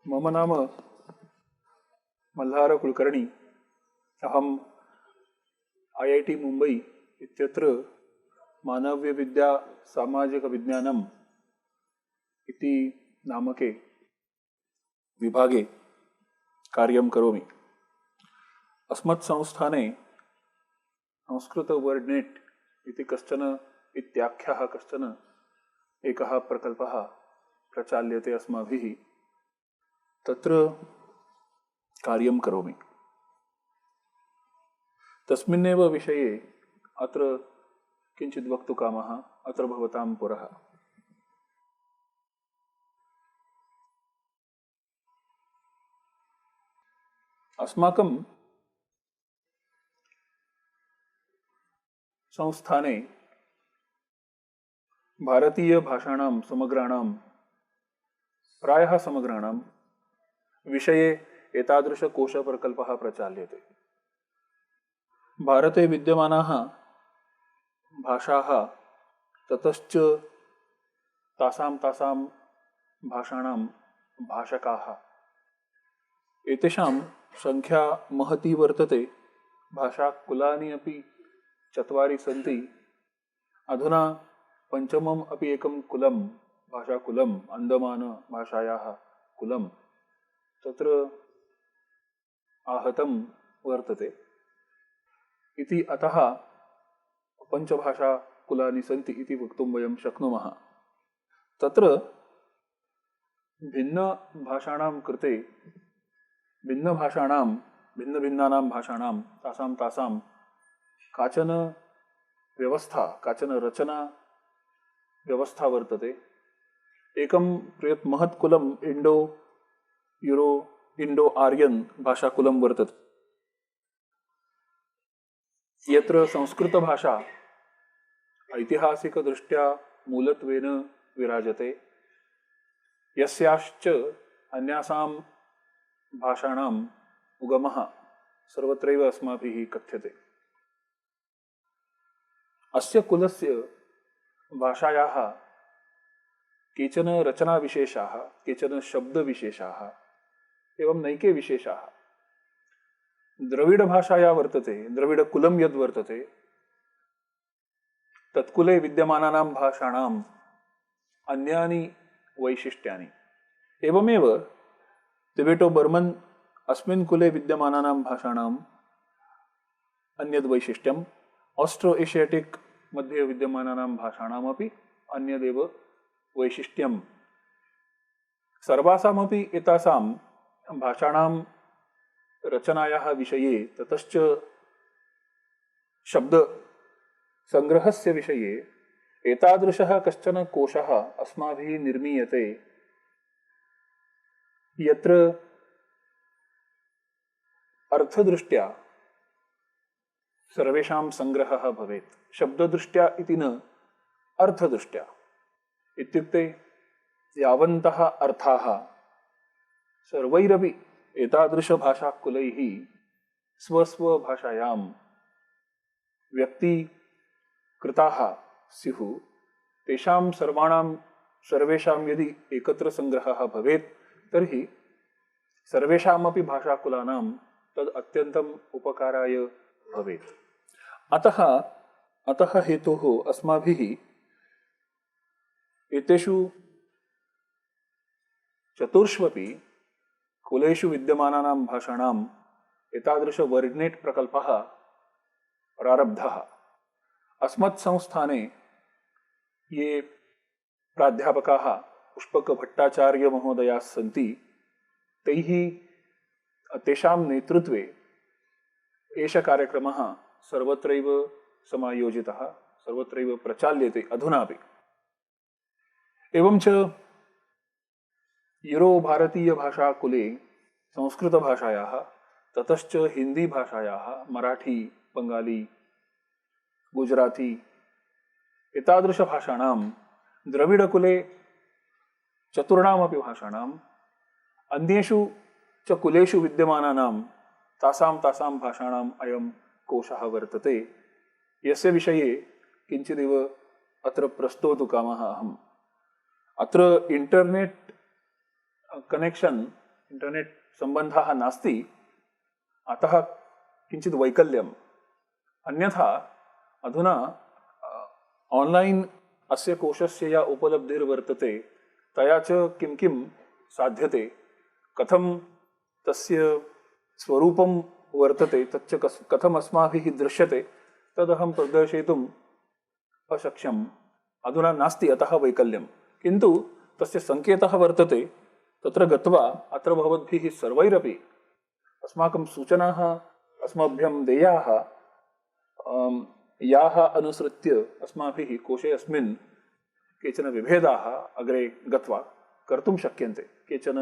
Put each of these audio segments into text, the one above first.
मम नाम मल्हार कुलकर्णी। अहम IIT मुंबई इत्यत्र मानव्यविद्या सामाजिकविज्ञानम् इति नामके विभागे कार्यं करोमि। अस्मत् संस्थाने संस्कृत वर्डनेट इति इत्याख्यः कश्चन एकः प्रकल्पः प्रचाल्यते अस्माभिः। तत्र कार्यं करोमि। तस्मिन्नेव विषये अत्र किञ्चित् वक्तुकामः अत्र भवतां पुरः। अस्माकं संस्थाने भारतीय भाषाणां समग्राणां प्रायः समग्राणां विषये एतादृशकोशप्रकल्पः प्रचाल्यते। भारते विद्यमानाः भाषाः ततश्च तासां भाषाणां भाषकाः एतेषां संख्या महती वर्तते। भाषाकुलानि अपि 4 सन्ति। अधुना पञ्चमम् अपि एकं कुलं भाषाकुलम् अण्डमान भाषायाः कुलं तत्र आहतं वर्तते इति। अतः पञ्चभाषाकुलानि सन्ति इति वक्तुं वयं शक्नुमः। तत्र भिन्नभाषाणां कृते भिन्नभिन्नानां भाषाणां तासां काचन व्यवस्था, काचन रचना व्यवस्था वर्तते। एकं बृहत् महत्कुलम् इंडो आर्यन भाषाकुलं वर्तते, यत्र संस्कृतभाषा ऐतिहासिकदृष्ट्या मूलत्वेन विराजते। यस्याश्च अन्यासां भाषाणाम् उगमः सर्वत्रैव अस्माभिः कथ्यते। अस्य कुलस्य भाषायाः केचन रचनाविशेषाः, केचन शब्दविशेषाः एवं नैके विशेषाः द्रविडभाषाया वर्तते। द्रविडकुलं यद् वर्तते तत्कुले विद्यमानानां भाषाणाम् अन्यानि वैशिष्ट्यानि। एवमेव तिबेटो बर्मन् अस्मिन् कुले विद्यमानानां भाषाणाम् अन्यद् वैशिष्ट्यम्, ऑस्ट्रो एशियाटिक् मध्ये विद्यमानानां भाषाणामपि अन्यदेव वैशिष्ट्यम्। सर्वासामपि एतासां भाषाणां रचनायाः विषये ततश्च शब्दसङ्ग्रहस्य विषये एतादृशः कश्चन कोशः अस्माभिः निर्मीयते यत्र अर्थदृष्ट्या सर्वेषां सङ्ग्रहः भवेत्। शब्ददृष्ट्या इति न, अर्थदृष्ट्या। इत्युक्ते यावन्तः अर्थाः सर्वैरपि एतादृशभाषाकुलैः स्वस्वभाषायां व्यक्तीकृताः स्युः, तेषां सर्वेषां यदि एकत्र सङ्ग्रहः भवेत् तर्हि सर्वेषामपि भाषाकुलानां तद् अत्यन्तम् उपकाराय भवेत्। अतः हेतोः अस्माभिः एतेषु 4 कुलेषु विद्यमानानां भाषाणाम् एतादृश वर्डनेट प्रकल्पः प्रारब्धः। अस्मत् संस्थाने ये प्राध्यापकाः पुष्पकभट्टाचार्य महोदयाः सन्ति, तेषां नेतृत्वे एष कार्यक्रमः सर्वत्रैव समायोजितः, सर्वत्रैव प्रचाल्यते अधुनापि। एवञ्च यूरो-भारतीयभाषाकुले संस्कृतभाषायाः ततश्च हिन्दीभाषायाः मराठी, बङ्गाली, गुजराती एतादृशभाषाणां द्रविडकुले 4 भाषाणाम् अन्येषु च कुलेषु विद्यमानानां तासां भाषाणाम् अयं कोशः वर्तते, यस्य विषये किञ्चिदिव अत्र प्रस्तोतुकामः अहम्। अत्र इंटरनेट कनेक्शन इंटरनेट सम्बन्धः नास्ति, अतः किञ्चित् वैकल्यम्। अन्यथा अधुना ऑनलाइन अस्य कोशस्य या उपलब्धिर्वर्तते तया च किं किं साध्यते, कथं तस्य स्वरूपं वर्तते, तच्च कथम् अस्माभिः दृश्यते, तदहं प्रदर्शयितुम् अशक्यम्। अधुना नास्ति, अतः वैकल्यं। किन्तु तस्य संकेतः वर्तते, तत्र गत्वा अत्र भवद्भिः सर्वैरपि अस्माकं सूचनाः अस्मभ्यं देयाः, याः अनुसृत्य अस्माभिः कोशे अस्मिन् केचन विभेदाः अग्रे गत्वा कर्तुं शक्यन्ते। केचन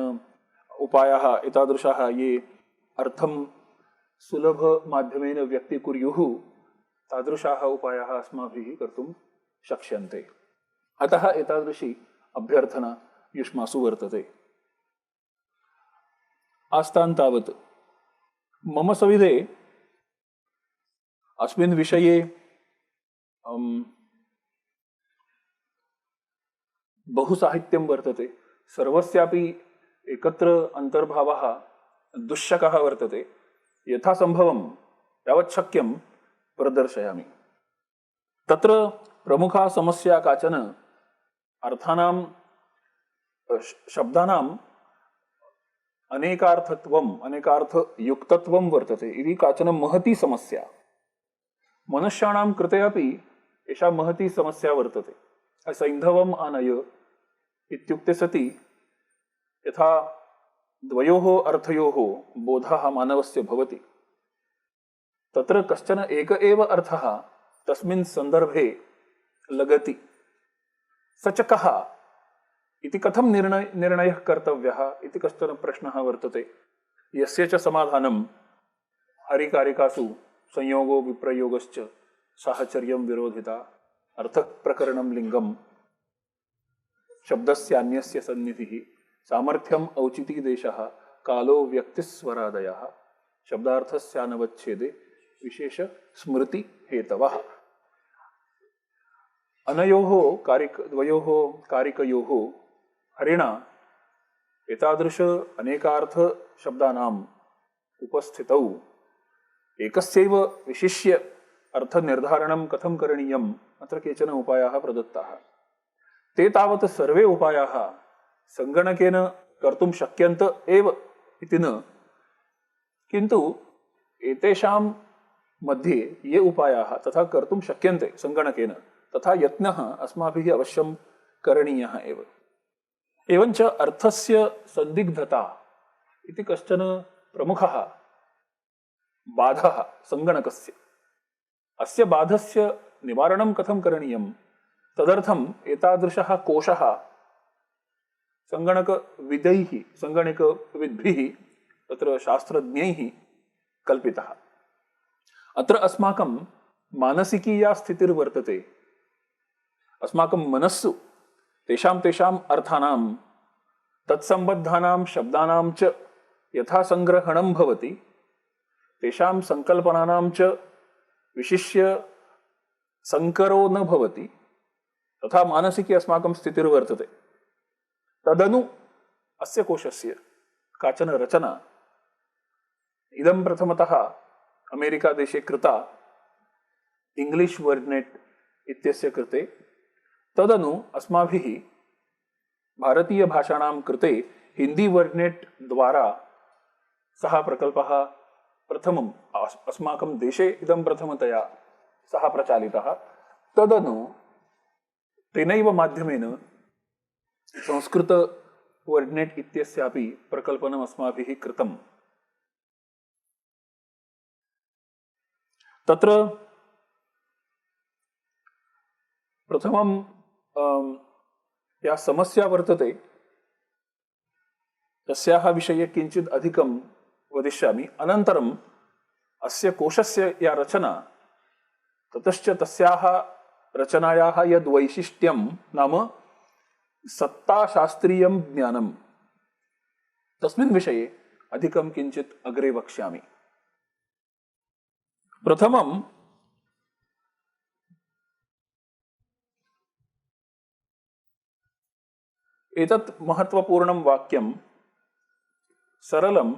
उपायाः एतादृशाः ये अर्थं सुलभमाध्यमेन व्यक्तीकुर्युः, तादृशाः उपायाः अस्माभिः कर्तुं शक्यन्ते। अतः एतादृशी अभ्यर्थना युष्मासु वर्तते। आस्तां तावत् मम सविधे अस्मिन् विषये बहु साहित्यं वर्तते। सर्वस्यापि एकत्र अंतर्भावः दुश्शकः वर्तते। यथा संभवं यावत् शक्यं प्रदर्शयामि। तत्र प्रमुखा समस्या काचन अर्थानां शब्दानां अनेकार्थत्वम् अनेकार्थयुक्तत्वं वर्तते। इति काचन महती समस्या। मनुष्याणां कृते अपि एषा महती समस्या वर्तते। असैन्धवम् आनय इत्युक्ते सति यथा द्वयोः अर्थयोः बोधः मानवस्य भवति, तत्र कश्चन एक एव अर्थः तस्मिन् सन्दर्भे लगति। स च कः इति कथं निर्णयः कर्तव्यः इति कश्चन प्रश्नः वर्तते, यस्य च समाधानं हरिकारिकासु संयोगो विप्रयोगश्च साहचर्यं विरोधिता अर्थप्रकरणं लिंगम शब्दस्यान्यस्य सन्निधिः सामर्थ्यम औचितीदेशः कालो व्यक्तिस्वरादयः शब्दार्थस्यानवच्छेदे विशेष स्मृति हेतवः। अनयोः द्वयोः कारिकयोः हरिणा एतादृश अनेकार्थ शब्दानाम् उपस्थितौ एकस्यैव विशिष्य अर्थ निर्धारणं कथं करणीयम् अत्र केचन उपायाः प्रदत्ताः। ते तावत् सर्वे उपायाः संगणकेन कर्तुं शक्यन्त एव इति न, किन्तु एतेषां मध्ये ये उपायाः तथा कर्तुं शक्यन्ते संगणकेन, तथा यत्नः अस्माभिः अवश्यं करणीयः एव। एवञ्च अर्थस्य संदिग्धता इति कश्चन प्रमुखः बाधः संगणकस्य। अस्य बाधस्य निवारणं कथं करणीयं, तदर्थम् एतादृशः कोशः संगणकविदैः संगणकविद्भिः तत्र शास्त्रज्ञैः कल्पितः। अत्र अस्माकं मानसिकी या स्थितिर्वर्तते, अस्माकं मनस्सु तेषां तेषाम् अर्थानां तत्सम्बद्धानां शब्दानां च यथा संग्रहणं भवति, तेषां संकल्पनानां च विशिष्य संकरो न भवति, तथा मानसिकी अस्माकं स्थितिर्वर्तते। तदनु अस्य कोशस्य काचन रचना इदं प्रथमतः अमेरिका देशे कृता इंग्लिश वर्डनेट इत्यस्य कृते। तदनु अस्माभिः भारतीय भाषाणां कृते हिंदी वर्डनेट द्वारा सः प्रकल्पः प्रथमम् अस्माकं देशे इदं प्रथमतया सः प्रचालितः। तदनु तेनैव माध्यमेन संस्कृत वर्डनेट इत्यस्यापि प्रकल्पनम् अस्माभिः कृतम्। तत्र प्रथमं या समस्या वर्तते तस्याः विषये किञ्चित् अधिकं वदिष्यामि। अनन्तरम् अस्य कोशस्य या रचना, ततश्च तस्याः रचनायाः यद् वैशिष्ट्यं नाम सत्ताशास्त्रीयं ज्ञानं, तस्मिन् विषये अधिकं किञ्चित् अग्रे वक्ष्यामि। प्रथमं एतत् महत्वपूर्णं वाक्यं सरलम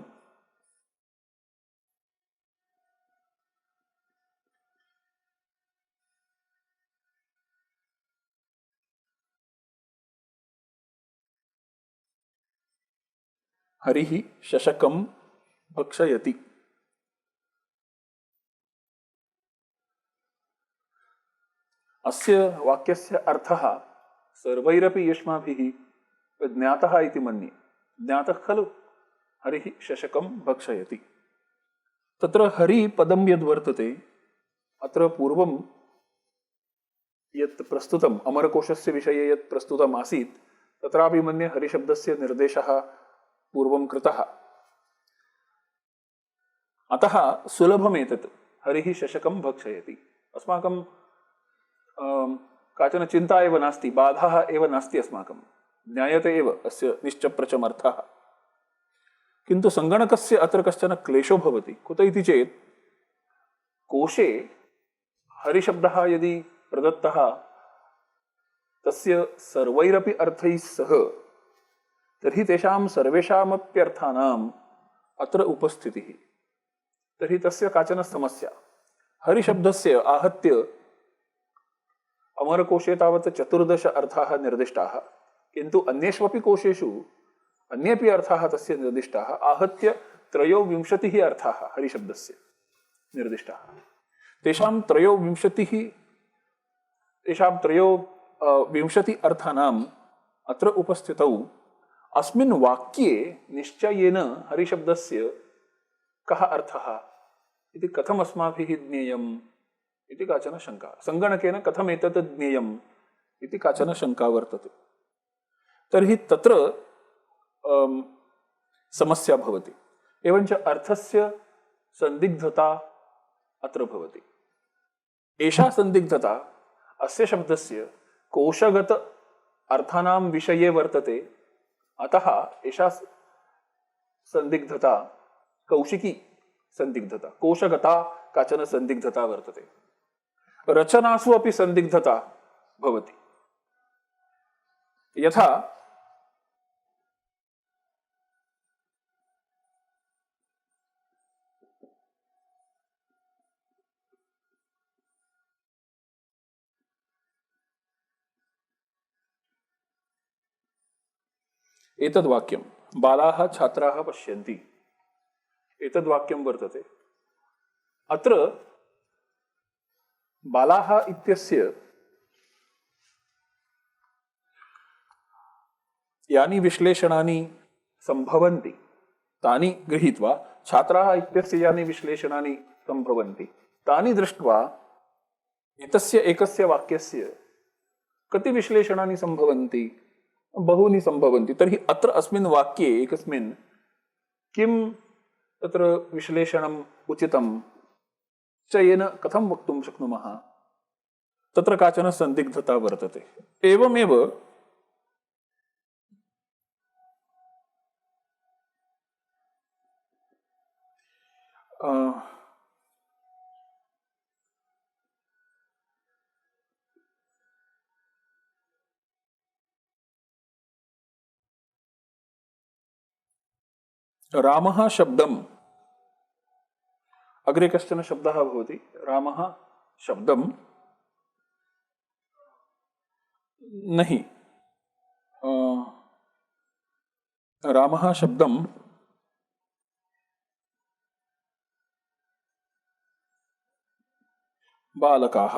हरिः शशकं भक्षयति। अस्य वाक्यस्य अर्थः सर्वैरपि युष्माभिः ज्ञातः इति मन्ये। ज्ञातः खलु? हरिः शशकं भक्षयति। तत्र हरि पदं यद्वर्तते, अत्र पूर्वं यत् प्रस्तुतम् अमरकोशस्य विषये यत् प्रस्तुतम् आसीत्, तत्रापि मन्ये हरिशब्दस्य निर्देशः पूर्वं कृतः। अतः सुलभमेतत्, हरिः शशकं भक्षयति। अस्माकं काचन चिन्ता एव नास्ति, बाधः एव नास्ति, अस्माकं ज्ञायते एव अस्य निश्चप्रचमर्थः। किन्तु सङ्गणकस्य अत्र कश्चन क्लेशो भवति। कुत इति चेत् कोशे हरिशब्दः यदि प्रदत्तः तस्य सर्वैरपि अर्थैः सह, तर्हि तेषां सर्वेषामप्यर्थानाम् अत्र उपस्थितिः। तर्हि तस्य काचन समस्या। हरिशब्दस्य आहत्य अमरकोशे तावत् 14 अर्थाः निर्दिष्टाः, किन्तु अन्येष्वपि कोशेषु अन्येपि अर्थाः तस्य निर्दिष्टाः। आहत्य 23 अर्थाः हरिशब्दस्य निर्दिष्टाः। तेषां 23 अर्थानाम् अत्र उपस्थितौ अस्मिन् वाक्ये निश्चयेन हरिशब्दस्य कः अर्थः इति कथम् अस्माभिः ज्ञेयम् इति काचन शङ्का। सङ्गणकेन कथम् एतत् ज्ञेयम् इति काचन शङ्का वर्तते। तर्हि तत्र समस्या भवति। एवञ्च अर्थस्य संदिग्धता अत्र भवति। एषा संदिग्धता अस्य शब्दस्य कोशगत अर्थानां विषये वर्तते। अतः एषा संदिग्धता कौशिकी संदिग्धता, कोशगता काचन संदिग्धता वर्तते। रचनासु अपि संदिग्धता भवति। यथा एतद् वाक्यं बालाः छात्राः पश्यन्ति, एतद् वाक्यं वर्तते। अत्र बालाः इत्यस्य यानि विश्लेषणानि सम्भवन्ति तानि गृहीत्वा, छात्राः इत्यस्य यानि विश्लेषणानि सम्भवन्ति तानि दृष्ट्वा एतस्य एकस्य वाक्यस्य कति विश्लेषणानि सम्भवन्ति? बहूनि सम्भवन्ति। तर्हि अत्र अस्मिन् वाक्ये एकस्मिन् किं तत्र विश्लेषणम् उचितं चयेन कथं वक्तुं शक्नुमः? तत्र काचन संदिग्धता वर्तते। एवमेव रामः शब्दम्, अग्रे कश्चन शब्दः भवति। रामः शब्दं नहि, रामः शब्दं बालकाः।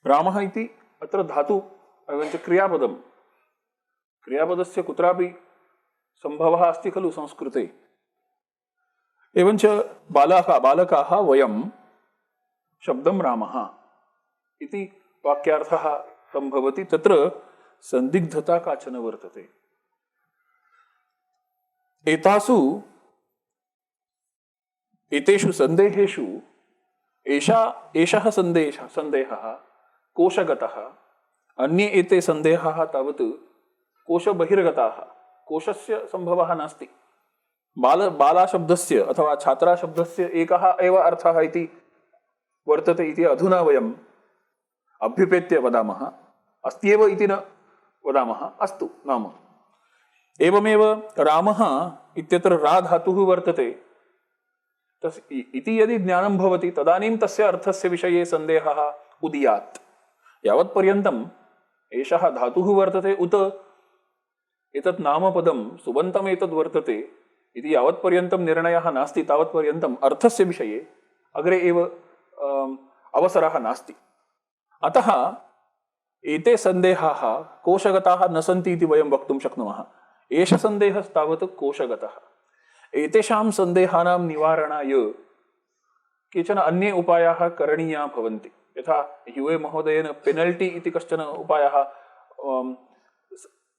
रामः इति अत्र धातु एवञ्च क्रियापदम्। क्रियापदस्य कुत्रापि सम्भवः अस्ति खलु संस्कृते। एवञ्च बालकाः वयं शब्दं रामः इति वाक्यार्थः सम्भवति। तत्र संदिग्धता काचन वर्तते। एतेषु सन्देहेषु एषः सन्देहः कोशगतः, अन्ये एते सन्देहाः तावत् कोशबहिर्गताः। कोशस्य सम्भवः नास्ति। बालाशब्दस्य अथवा छात्राशब्दस्य एकः एव अर्थः इति वर्तते इति अधुना वयम् अभ्युपेत्य वदामः। अस्त्येव इति न वदामः। अस्तु नाम एवमेव रामः इत्यत्र रा धातुः वर्तते इति यदि ज्ञानं भवति तदानीं तस्य अर्थस्य विषये सन्देहः उदीयात्। यावत्पर्यन्तम् एषः धातुः वर्तते उत एतत् नामपदं सुबन्तम् एतद् वर्तते इति यावत्पर्यन्तं निर्णयः नास्ति तावत्पर्यन्तम् अर्थस्य विषये अग्रे एव अवसरः नास्ति। अतः एते सन्देहाः कोशगताः न सन्ति इति वयं वक्तुं शक्नुमः। एष सन्देहस्तावत् कोशगतः। एतेषां सन्देहानां निवारणाय केचन अन्ये उपायाः करणीयाः भवन्ति। यथा ह्यूवे महोदयेन पेनल्टी इति कश्चन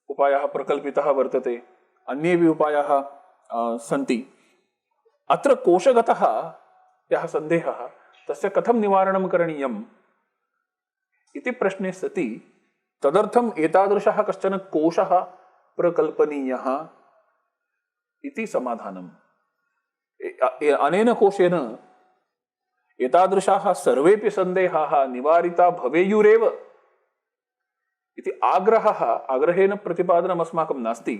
उपायः प्रकल्पितः वर्तते। अन्येपि उपायाः सन्ति। अत्र कोशगतः यः सन्देहः तस्य कथं निवारणं करणीयम् इति प्रश्ने सति तदर्थम् एतादृशः कश्चन कोशः प्रकल्पनीयः इति समाधानम्। अनेन कोशेन एतादृशाः सर्वेपि सन्देहाः निवारिता भवेयुरेव इति आग्रहेण प्रतिपादनम् अस्माकं नास्ति।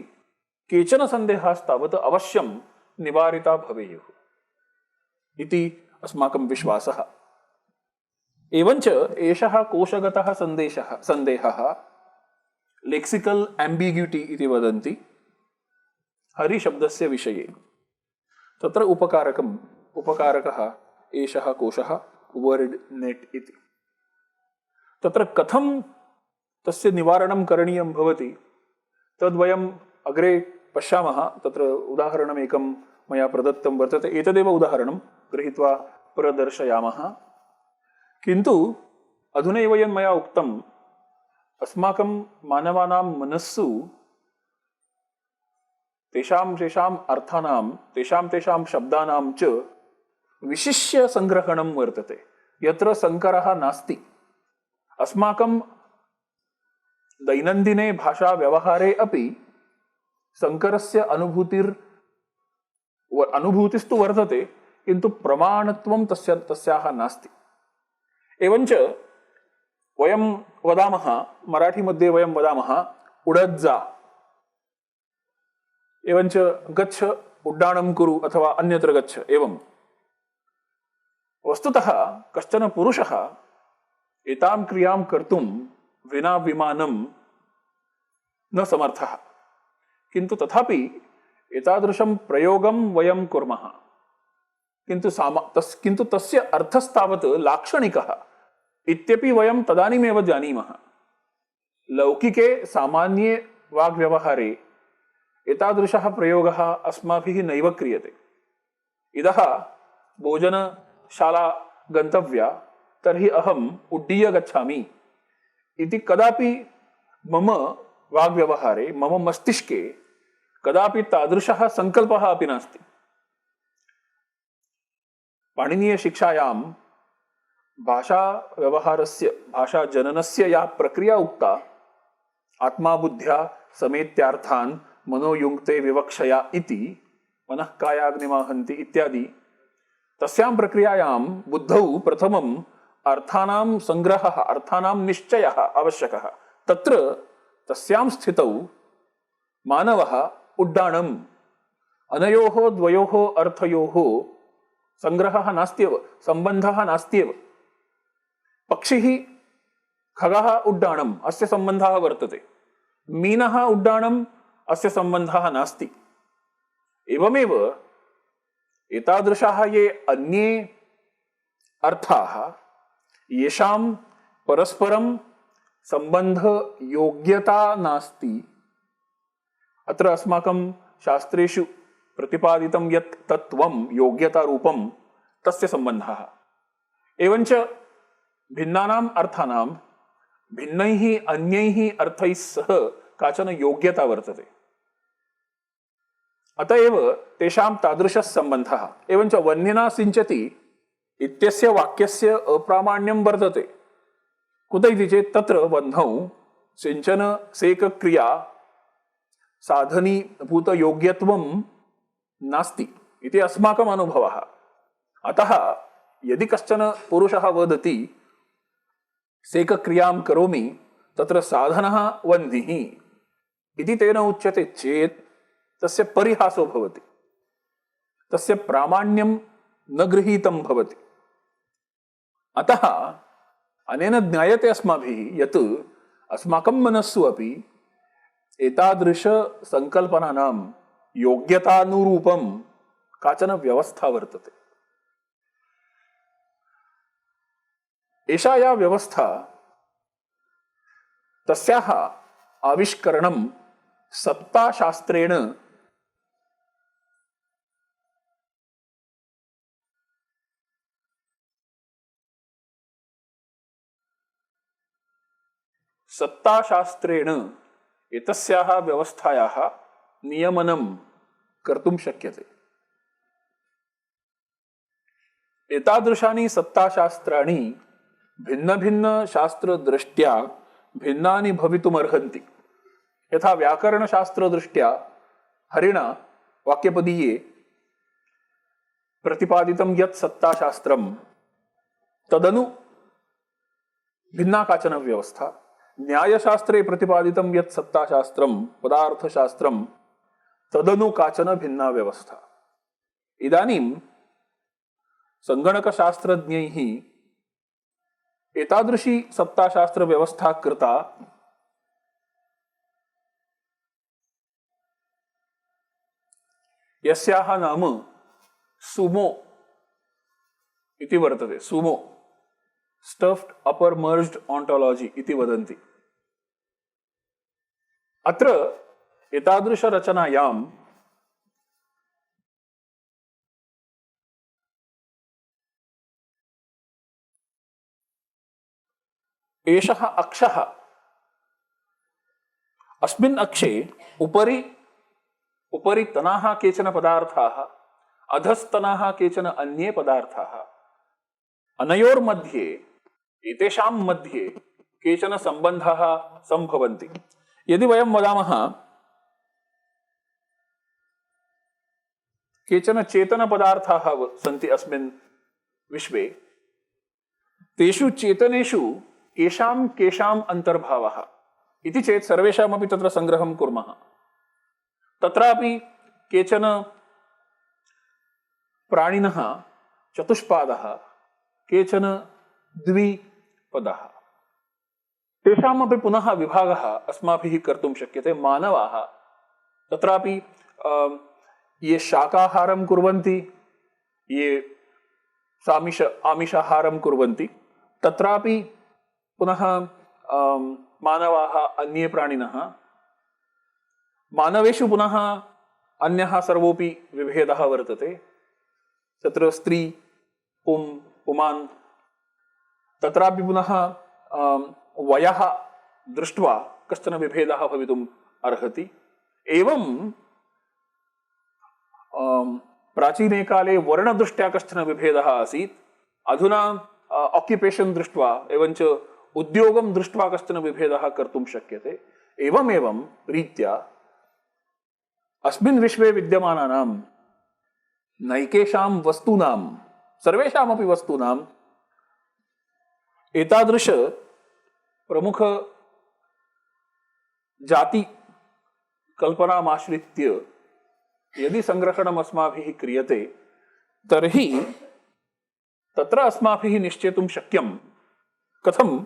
केचन सन्देहास्तावत् अवश्यं निवारिता भवेयुः इति अस्माकं विश्वासः। एवञ्च एषः कोशगतः सन्देहः लेक्सिकल एम्बिग्यूटी इति वदन्ति हरिशब्दस्य विषये। तत्र उपकारकः एषः कोशः वर्ड नेट इति। तत्र कथं तस्य निवारणं करणीयं भवति तद्वयम् अग्रे पश्यामः। तत्र उदाहरणमेकं मया प्रदत्तं वर्तते। एतदेव उदाहरणं गृहीत्वा प्रदर्शयामः। किन्तु अधुनैव यन् मया उक्तम् अस्माकं मानवानां मनस्सु तेषां अर्थानां तेषां शब्दानां च विशिष्य संग्रहणं वर्तते यत्र संकरः नास्ति। अस्माकं दैनन्दिने भाषा व्यवहारे अपि संकरस्य अनुभूतिस्तु वर्तते किन्तु प्रमाणत्वं तस्याः नास्ति। एवञ्च वयं वदामः मराठी मध्ये वयं वदामः उडत जा। एवञ्च गच्छ उड्डाणं कुरु अथवा अन्यत्र गच्छ। एवं वस्तुतः कश्चन पुरुषः एतां क्रियां कर्तुं विना विमानं न समर्थः। किन्तु तथापि एतादृशं प्रयोगं वयं कुर्मः। किन्तु तस्य अर्थस्तावत् लाक्षणिकः इत्यपि वयं तदानीमेव जानीमः। लौकिके सामान्ये वाग्व्यवहारे एतादृशः प्रयोगः अस्माभिः नैव क्रियते। इदः भोजनशाला गन्तव्या तर्हि अहम् उड्डीय गच्छामि इति कदापि मम वाग्व्यवहारे मम मस्तिष्के कदापि तादृशः संकल्पः अपि नास्ति। पाणिनीयशिक्षायां भाषाजननस्य या प्रक्रिया उक्ता आत्मा बुद्ध्या समेत्यार्थान् मनोयुङ्क्ते विवक्षया इति मनः कायाग्निमाहन्ति इत्यादि तस्यां प्रक्रियायां बुद्धौ प्रथमम् अर्थानां संग्रहः अर्थानां निश्चयः आवश्यकः। तत्र तस्यां स्थितौ मानवः उड्डाणम् अनयोः द्वयोः अर्थयोः संग्रहः नास्त्येव, सम्बन्धः नास्त्येव। पक्षिः खगः उड्डाणम् अस्य सम्बन्धः वर्तते, मीनः उड्डाणम् अस्य सम्बन्धः नास्ति। एवमेव एतादृशाः ये अन्ये अर्थाः येषां परस्परं सम्बन्धयोग्यता नास्ति, अत्र अस्माकं शास्त्रेषु प्रतिपादितं यत् तत्त्वं योग्यतारूपं तस्य सम्बन्धः। एवञ्च भिन्नानाम् अर्थानां भिन्नैः अन्यैः अर्थैः सह काचन योग्यता वर्तते। अत एव तेषां तादृशः सम्बन्धः। एवञ्च वह्निना सिञ्चति इत्यस्य वाक्यस्य अप्रामाण्यं वर्तते। कुत इति चेत् तत्र वह्नौ सिञ्चनसेकक्रिया साधनीभूतयोग्यत्वं नास्ति इति अस्माकम् अनुभवः। अतः यदि कश्चन पुरुषः वदति सेकक्रियां करोमि तत्र साधनः वह्निः इति तेन उच्यते चेत् तस्य परिहासो भवति, तस्य प्रामाण्यं न गृहीतं भवति। अतः अनेन ज्ञायते अस्माभिः यत् अस्माकं मनस्सु अपि एतादृश संकल्पनानां योग्यतानुरूपं काचन व्यवस्था वर्तते। एषा या व्यवस्था, तस्याः आविष्करणं सत्ताशास्त्रेण एतस्याः व्यवस्थायाः नियमनं कर्तुं शक्यते। एतादृशानि सत्ताशास्त्राणि भिन्नभिन्नशास्त्रदृष्ट्या भिन्नानि भवितुमर्हन्ति। यथा व्याकरणशास्त्रदृष्ट्या हरिणा वाक्यपदीये प्रतिपादितं यत् सत्ताशास्त्रं तदनु भिन्ना काचन व्यवस्था, न्यायशास्त्रे प्रतिपादितं यत् सत्ताशास्त्रं पदार्थशास्त्रं तदनु काचन भिन्ना व्यवस्था। इदानीं संगणकशास्त्रज्ञैः एतादृशी सत्ताशास्त्रव्यवस्था कृता, यस्याः नाम सुमो इति वर्तते। सुमो, स्टफ्ड अपर मर्ज्ड ऑन्टोलॉजी इति वदन्ति। अत्र एतादृश रचनायां एषः अक्षः, अस्मिन् अक्षे उपरि तनाः केचन पदार्थाः, अधस्तनाः केचन अन्ये पदार्थाः, अनयोर्मध्ये एतेषां मध्ये केचन सम्बन्धाः सम्भवन्ति। यदि वयं वदामः केचन चेतनपदार्थाः सन्ति अस्मिन् विश्वे, तेषु चेतनेषु केषां केषाम् अन्तर्भावः इति चेत् सर्वेषामपि तत्र संग्रहं कुर्मः। तत्रापि केचन प्राणिनः चतुष्पादः, केचन द्विपदः, तेषामपि पुनः विभागः अस्माभिः कर्तुं शक्यते। मानवाः तत्रापि ये शाकाहारं कुर्वन्ति, ये आमिषाहारं कुर्वन्ति, तत्रापि पुनः मानवाः अन्ये प्राणिनः, मानवेषु पुनः अन्यः सर्वोपि विभेदः वर्तते। तत्र स्त्री पुमान्, तत्रापि पुनः वयः दृष्ट्वा कश्चन विभेदः भवितुम् अर्हति। एवं प्राचीने काले वर्णदृष्ट्या कश्चन विभेदः आसीत्, अधुना ऑक्युपेशन् दृष्ट्वा एवञ्च उद्योगं दृष्ट्वा कश्चन विभेदः कर्तुं शक्यते। एवमेवं रीत्या अस्मिन् विश्वे विद्यमानानां नैकेषां वस्तूनां, सर्वेषामपि वस्तूनां एतादृश प्रमुख जाति कल्पनामाश्रित्य यदि संग्रहणम् अस्माभिः क्रियते, तर्हि तत्र अस्माभिः निश्चेतुं शक्यं कथं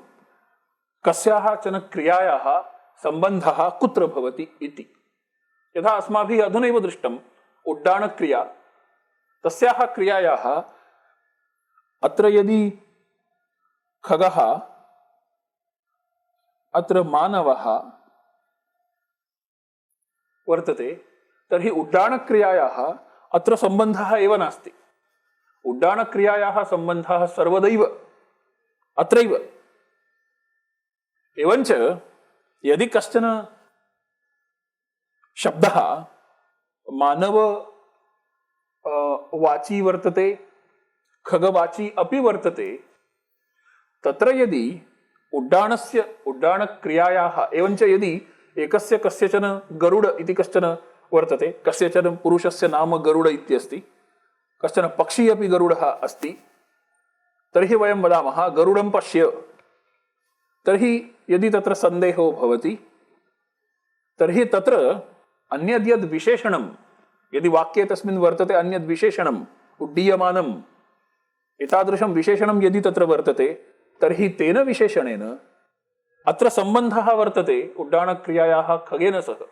कस्याश्चन क्रियायाः सम्बन्धः कुत्र भवति इति। यथा अस्माभिः अधुनैव दृष्टम् उड्डाणक्रिया, तस्याः क्रियायाः अत्र यदि खगः, अत्र मानवः वर्तते, तर्हि उड्डाणक्रियायाः अत्र सम्बन्धः एव नास्ति। उड्डाणक्रियायाः सम्बन्धः सर्वदैव अत्रैव। एवञ्च यदि कश्चन शब्दः मानव वाची वर्तते, खगवाची अपि वर्तते, तत्र यदि उड्डाणक्रियायाः एवञ्च यदि एकस्य कस्यचन गरुड इति कश्चन वर्तते, कस्यचन पुरुषस्य नाम गरुड इत्यस्ति, कश्चन पक्षी अपि गरुडः अस्ति, तर्हि वयं वदामः गरुडं पश्य। तर्हि यदि तत्र सन्देहो भवति तर्हि तत्र अन्यद्यद् विशेषणं यदि वाक्ये तस्मिन् वर्तते अन्यद् विशेषणम् उड्डीयमानम् एतादृशं विशेषणं यदि तत्र वर्तते तर्हि तेन विशेषणेन अत्र सम्बन्धः वर्तते उड्डाणक्रियायाः खगेन सह।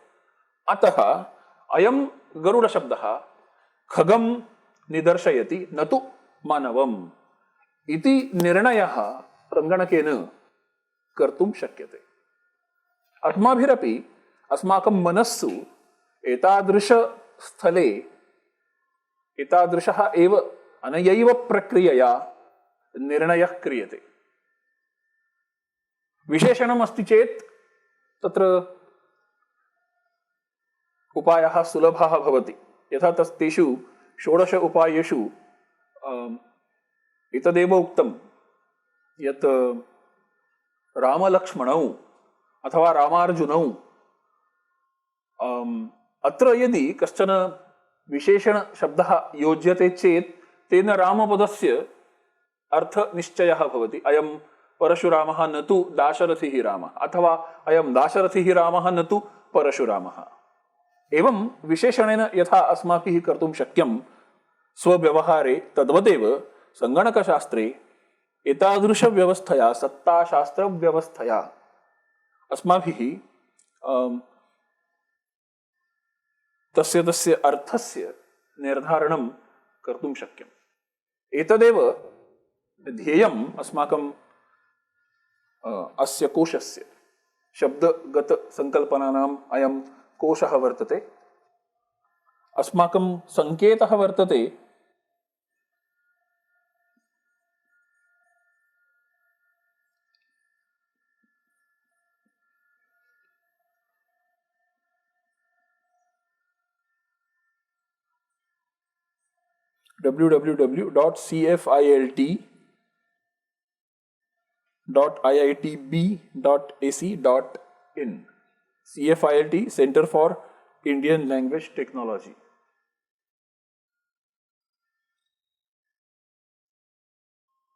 अतः अयं गरुडशब्दः खगं निदर्शयति न तु मानवम् इति निर्णयः रङ्गणकेन कर्तुं शक्यते। अस्माभिरपि अस्माकं मनस्सु एतादृशस्थले एतादृशः एव अनयैव प्रक्रियया निर्णयः क्रियते। विशेषणम् अस्ति चेत् तत्र उपायः सुलभः भवति। यथा तेषु 16 उपायेषु एतदेव उक्तं यत् रामलक्ष्मणौ अथवा रामार्जुनौ अत्र यदि कश्चन विशेषणशब्दः योज्यते चेत् तेन रामपदस्य अर्थनिश्चयः भवति। अयं परशुरामः न तु दाशरथिः रामः अथवा अयं दाशरथिः रामः न तु परशुरामः। एवं विशेषणेन यथा अस्माभिः कर्तुं शक्यं स्वव्यवहारे तद्वदेव सङ्गणकशास्त्रे एतादृशव्यवस्थया सत्ताशास्त्रव्यवस्थया अस्माभिः तस्य तस्य अर्थस्य निर्धारणं कर्तुं शक्यम्। एतदेव ध्येयम् अस्माकं अस्य कोशस्य शब्दगतसङ्कल्पनानाम् अयं कोशः वर्तते। अस्माकं सङ्केतः वर्तते www.cfilt.iitb.ac.in CFILT Center for Indian Language Technology.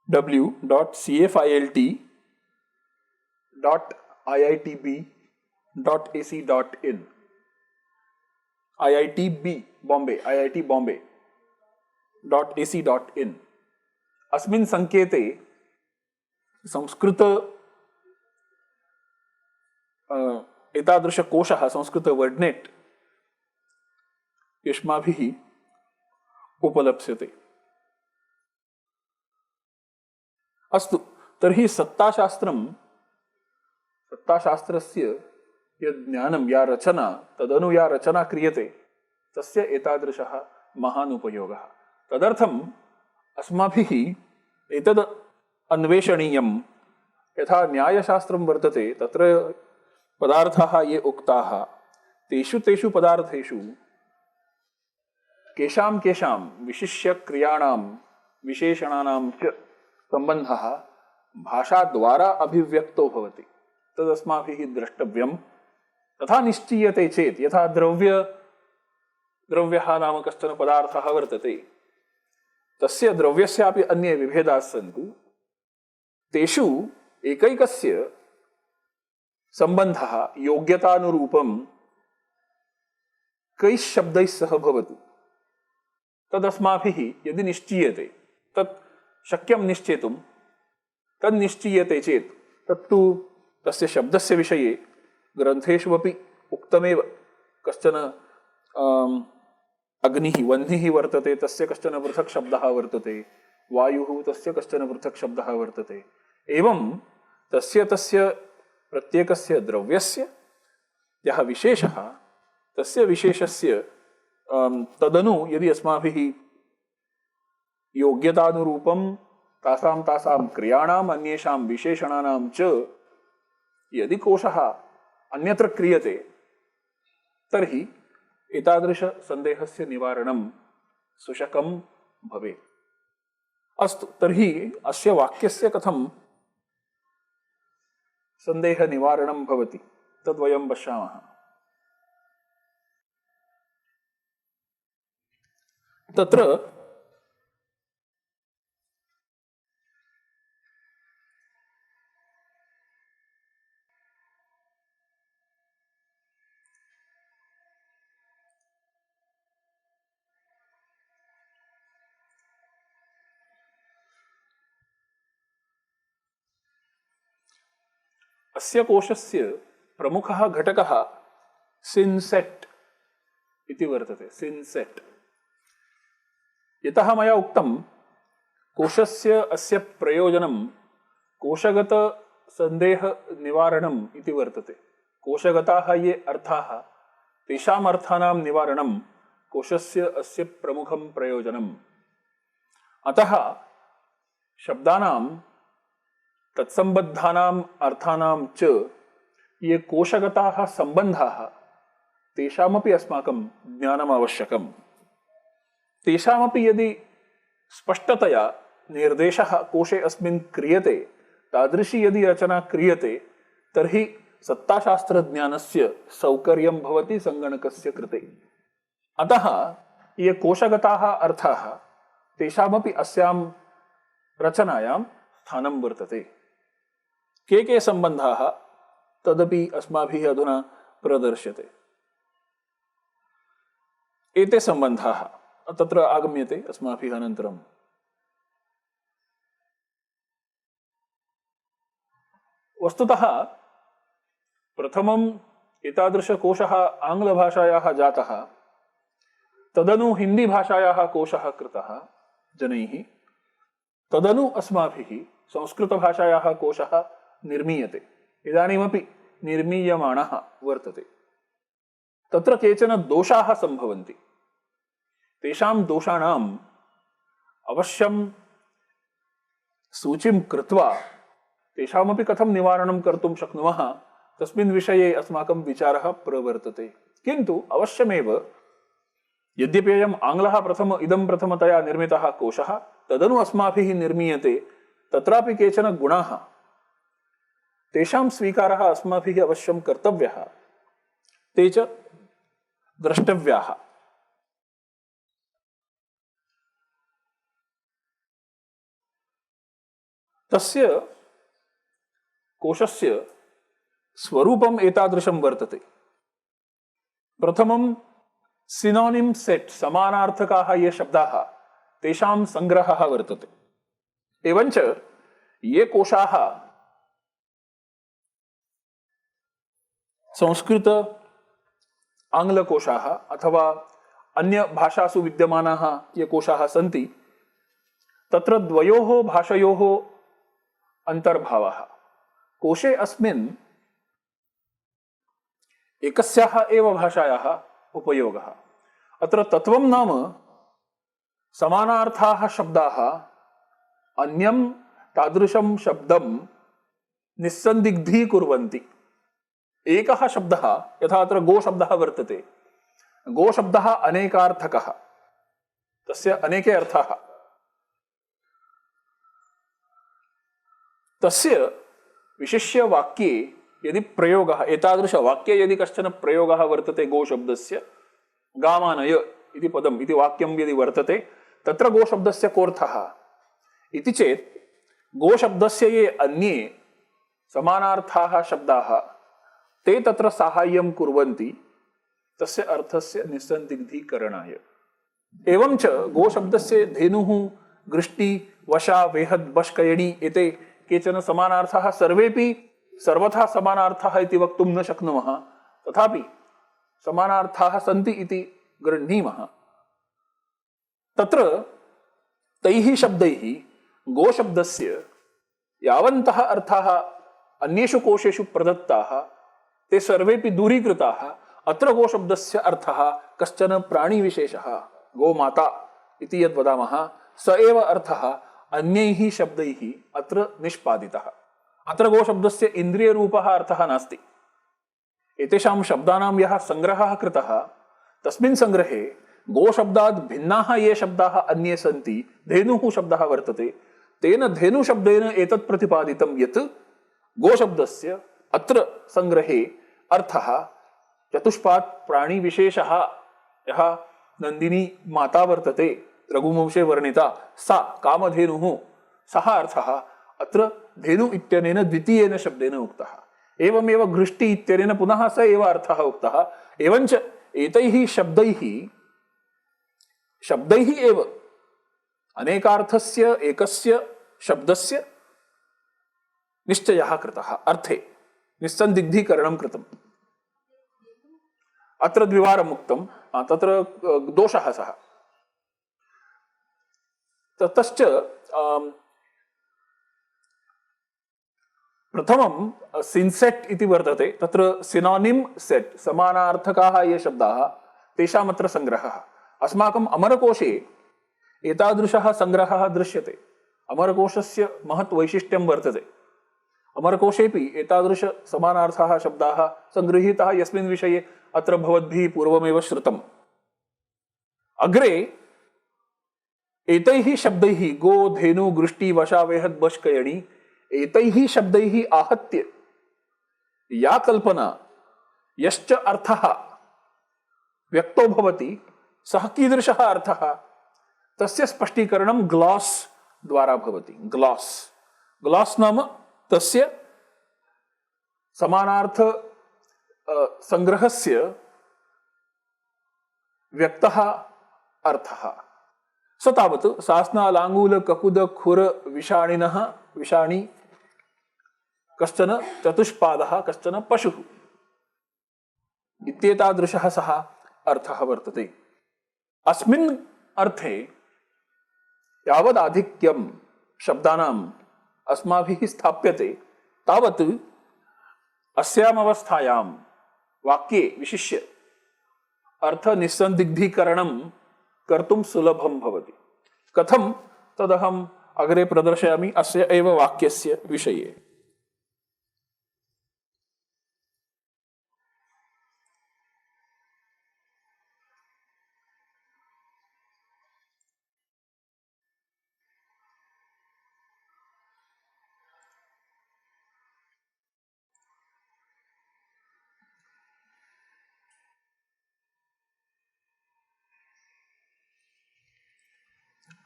www.cifilt.iitb.ac.in IITB Bombay IIT Bombay .ac.in अस्मिन् संकेते संस्कृत एतादृशकोशः संस्कृत वर्डनेट युष्माभिः उपलप्स्यते। अस्तु, तर्हि सत्ताशास्त्रस्य यद् ज्ञानं या रचना तदनु या रचना क्रियते तस्य एतादृशः महान् उपयोगः। तदर्थम् अस्माभिः एतद् अन्वेषणीयं। यथा न्यायशास्त्रं वर्तते तत्र पदार्थाः ये उक्ताः तेषु पदार्थेषु केषां विशिष्य क्रियाणां विशेषणानां च सम्बन्धः भाषाद्वारा अभिव्यक्तो भवति। तदस्माभिः द्रष्टव्यं। तथा निश्चीयते चेत् यथा द्रव्यः नाम कश्चन पदार्थः वर्तते तस्य द्रव्यस्यापि अन्ये विभेदाः सन्ति। तेषु एकैकस्य सम्बन्धः योग्यतानुरूपं कैः शब्दैः सह भवति। तदस्माभिः यदि निश्चीयते तत् शक्यं निश्चेतुं तन्निश्चीयते चेत् तत्तु तस्य शब्दस्य विषये ग्रन्थेषु अपि उक्तमेव। कश्चन अग्निः वह्निः वर्तते तस्य कश्चन पृथक् शब्दः वर्तते, वायुः तस्य कश्चन पृथक् शब्दः वर्तते। एवं तस्य प्रत्येकस्य द्रव्यस्य यः विशेषः तस्य विशेषस्य तदनु यदि अस्माभिः योग्यतानुरूपं तासां क्रियाणाम् अन्येषां विशेषणानां च यदि कोशः अन्यत्र क्रियते तर्हि एतादृशसन्देहस्य निवारणं सुशकं भवेत्। अस्तु, तर्हि अस्य वाक्यस्य कथं सन्देहनिवारणं भवति तद्वयं पश्यामः। तत्र अस्य कोशस्य प्रमुखः घटकः सिन्सेट् इति वर्तते। सिन्सेट् यतः मया उक्तं कोशस्य अस्य प्रयोजनं कोशगत संदेह निवारणम् इति वर्तते। कोशगताः ये अर्थाः तेषाम् अर्थानां निवारणं कोशस्य अस्य प्रमुखं प्रयोजनम्। अतः शब्दानां तत्सम्बद्धानाम् अर्थानां च ये कोशगताः सम्बन्धाः तेषामपि अस्माकं ज्ञानम् आवश्यकम्। तेषामपि यदि स्पष्टतया निर्देशः कोशे अस्मिन् क्रियते, तादृशी यदि रचना क्रियते, तर्हि सत्ताशास्त्रज्ञानस्य सौकर्यं भवति संगणकस्य कृते। अतः ये कोशगताः अर्थाः तेषामपि अस्यां रचनायां स्थानं वर्तते। के सम्बन्धाः तदपि अस्माभिः अधुना प्रदर्श्यते। एते सम्बन्धाः तत्र आगम्यते अस्माभिः अनन्तरम्। वस्तुतः प्रथमम् एतादृशकोशः आङ्ग्लभाषायाः जातः, तदनु हिन्दीभाषायाः कोशः कृतः जनैः, तदनु अस्माभिः संस्कृतभाषायाः कोशः निर्मीयते, इदानीमपि निर्मीयमाणः वर्तते। तत्र केचन दोषाः सम्भवन्ति। तेषां दोषाणाम् अवश्यं सूचीं कृत्वा तेषामपि कथं निवारणं कर्तुं शक्नुमः तस्मिन् विषये अस्माकं विचारः प्रवर्तते। किन्तु अवश्यमेव यद्यपि अयम् आङ्ग्लः इदं प्रथमतया निर्मितः कोशः, तदनु अस्माभिः निर्मीयते, तत्रापि केचन गुणाः तेषां स्वीकारः अस्माभिः अवश्यं कर्तव्यः, ते च द्रष्टव्याः। तस्य कोशस्य स्वरूपम् एतादृशं वर्तते। प्रथमं सिनोनिम सेट, समानार्थकाः ये शब्दाः तेषां संग्रहः वर्तते। एवञ्च ये कोशाः संस्कृत आङ्ग्लकोशाः अथवा अन्य भाषासु विद्यमानाः ये कोशाः सन्ति, तत्र द्वयोः भाषयोः अन्तर्भावः। कोशे अस्मिन् एकस्याः एव भाषायाः उपयोगः। अत्र तत्त्वं नाम समानार्थाः शब्दाः अन्यं तादृशं शब्दं निस्सन्दिग्धीकुर्वन्ति। एकः शब्दः, यथा अत्र गोशब्दः वर्तते, गोशब्दः अनेकार्थकः, तस्य अनेके अर्थाः। तस्य विशिष्य वाक्ये यदि प्रयोगः, एतादृशवाक्ये यदि कश्चन प्रयोगः वर्तते गोशब्दस्य, गामानय इति पदम् इति वाक्यं यदि वर्तते, तत्र गोशब्दस्य कोऽर्थः इति चेत् गोशब्दस्य ये अन्ये समानार्थाः शब्दाः ते तत्र साहाय्यं कुर्वन्ति तस्य अर्थस्य निस्सन्दिग्धीकरणाय। एवञ्च गोशब्दस्य धेनुः, गृष्टि, वशा, वेहद्, बष्कयणि एते केचन समानार्थाः सर्वेपि सर्वथा समानार्थाः इति वक्तुं न शक्नुमः, तथापि समानार्थाः सन्ति इति गृह्णीमः। तत्र तैः शब्दैः गोशब्दस्य यावन्तः अर्थाः अन्येषु कोशेषु प्रदत्ताः ते सर्वेपि दूरीकृताः। अत्र गोशब्दस्य अर्थः कश्चन प्राणिविशेषः, गोमाता इति यद् वदामः, स एव अर्थः अन्यैः शब्दैः अत्र निष्पादितः। अत्र गोशब्दस्य इन्द्रियरूपः अर्थः नास्ति। एतेषां शब्दानां यः सङ्ग्रहः कृतः, तस्मिन् सङ्ग्रहे गोशब्दात् भिन्नाः ये शब्दाः अन्ये सन्ति, धेनुः शब्दः वर्तते, तेन धेनुशब्देन एतत् प्रतिपादितं यत् गोशब्दस्य अत्र सङ्ग्रहे अर्थः चतुष्पात् प्राणिविशेषः, यः नन्दिनी माता वर्तते रघुवंशे वर्णिता, सा कामधेनुः, सः अर्थः अत्र धेनु इत्यनेन द्वितीयेन शब्देन उक्तः। एवमेव घृष्टि इत्यनेन पुनः स एव अर्थः उक्तः। एवञ्च एतैः शब्दैः एव अनेकार्थस्य एकस्य शब्दस्य निश्चयः कृतः अर्थे। निस्सन्दिग्धीकरणं कृतम्। अत्र द्विवारम् उक्तं, तत्र दोषः सः। ततश्च प्रथमं सिन्सेट् इति वर्तते, तत्र सिनोनिम् सेट्, समानार्थकाः ये शब्दाः तेषामत्र सङ्ग्रहः। अस्माकम् अमरकोशे एतादृशः सङ्ग्रहः दृश्यते। अमरकोशस्य महत् वैशिष्ट्यं वर्तते। अमरकोशेऽपि एतादृश समानार्थाः शब्दाः सङ्गृहीताः, यस्मिन् विषये अत्र भवद्भिः पूर्वमेव श्रुतम्। अग्रे एतैः शब्दैः गो धेनु गृष्टि वशावेहद् बष्कयणि एतैः शब्दैः आहत्य या कल्पना यश्च अर्थः व्यक्तो भवति, सः कीदृशः अर्थः, तस्य स्पष्टीकरणं ग्लॉस् द्वारा भवति। ग्लॉस् नाम तस्य समानार्थ संग्रहस्य व्यक्तः अर्थः। स तावत् सास्नालाङ्गूल ककुद खुर विषाणिनः विषाणी कश्चन चतुष्पादः कश्चन पशुः इत्येतादृशः सः अर्थः वर्तते। अस्मिन् अर्थे यावदाधिक्यं शब्दानाम् अस्माभिः स्थाप्यते तावत् अस्यामवस्थायां वाक्ये विशिष्य अर्थनिस्सन्दिग्धीकरणं कर्तुं सुलभं भवति। कथं तदहम् अग्रे प्रदर्शयामि अस्य एव वाक्यस्य विषये।